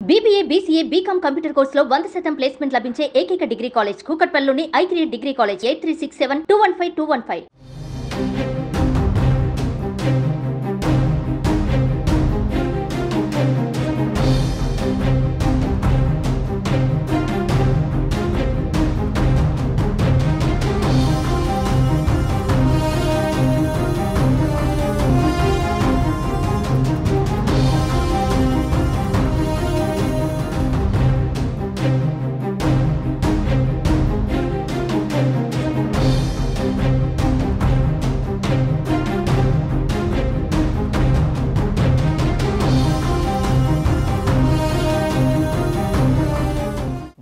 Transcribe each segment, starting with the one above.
BBA, BCA, BCom computer కోర్సులో 100% placement లభించే ఏకైక డిగ్రీ కాలేజ్ కూకట్పల్లిలోని I3 డిగ్రీ కాలేజ్ 8367215215.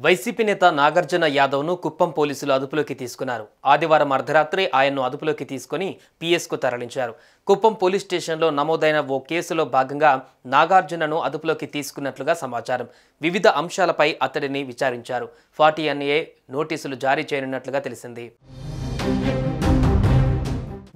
వైసీపీ నేత నాగార్జున యాదవ్ను కుప్పం పోలీసులు అదుపులోకి తీసుకున్నారు. ఆదివారం అర్ధరాత్రి ఆయన్ను అదుపులోకి తీసుకుని పిఎస్కు తరలించారు. కుప్పం పోలీస్ స్టేషన్లో నమోదైన ఓ కేసులో భాగంగా నాగార్జునను అదుపులోకి తీసుకున్నట్లుగా సమాచారం. వివిధ అంశాలపై అతడిని విచారించారు. 40NA నోటీసులు జారీ చేయనున్నట్లుగా తెలిసింది.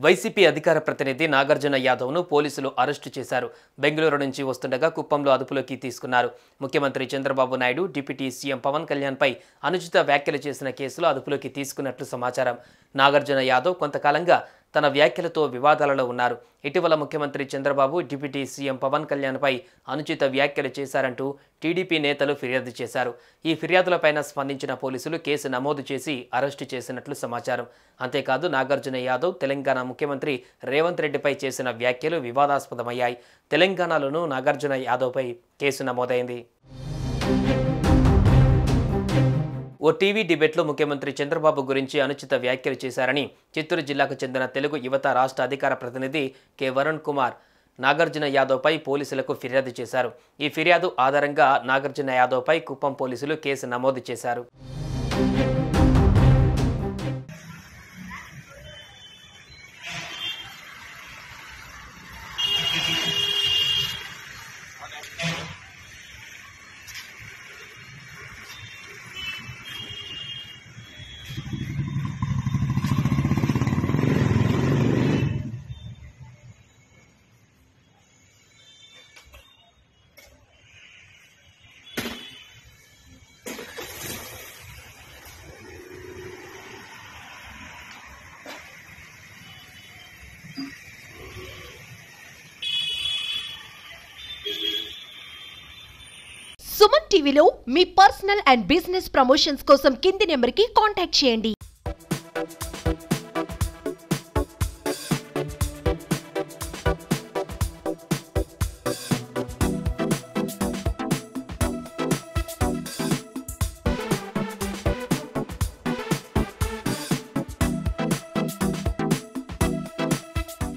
వైసీపీ అధికార ప్రతినిధి నాగార్జున యాదవ్ను పోలీసులు అరెస్టు చేశారు. బెంగళూరు నుంచి వస్తుండగా కుప్పంలో అదుపులోకి తీసుకున్నారు. ముఖ్యమంత్రి చంద్రబాబు నాయుడు, డిప్యూటీ సీఎం పవన్ కళ్యాణ్పై అనుచిత వ్యాఖ్యలు చేసిన కేసులో అదుపులోకి తీసుకున్నట్లు సమాచారం. నాగార్జున యాదవ్ కొంతకాలంగా తన వ్యాఖ్యలతో వివాదాలలో ఉన్నారు. ఇటీవల ముఖ్యమంత్రి చంద్రబాబు, డిప్యూటీ సీఎం పవన్ కళ్యాణ్పై అనుచిత వ్యాఖ్యలు చేశారంటూ టీడీపీ నేతలు ఫిర్యాదు చేశారు. ఈ ఫిర్యాదులపైన స్పందించిన పోలీసులు కేసు నమోదు చేసి అరెస్టు చేసినట్లు సమాచారం. అంతేకాదు నాగార్జున యాదవ్ తెలంగాణ ముఖ్యమంత్రి రేవంత్ రెడ్డిపై చేసిన వ్యాఖ్యలు వివాదాస్పదమయ్యాయి. తెలంగాణలోనూ నాగార్జున యాదవ్పై కేసు నమోదైంది. ఓ టీవీ డిబేట్లో ముఖ్యమంత్రి చంద్రబాబు గురించి అనుచిత వ్యాఖ్యలు చేశారని చిత్తూరు జిల్లాకు చెందిన తెలుగు యువత రాష్ట్ర అధికార ప్రతినిధి కె వరుణ్ కుమార్ నాగార్జున యాదవ్పై పోలీసులకు ఫిర్యాదు చేశారు. ఈ ఫిర్యాదు ఆధారంగా నాగార్జున యాదవ్పై కుప్పం పోలీసులు కేసు నమోదు చేశారు. సుమన్ టీవీలో మీ పర్సనల్ అండ్ బిజినెస్ ప్రమోషన్స్ కోసం కింది నెంబర్కి కాంటాక్ట్ చేయండి.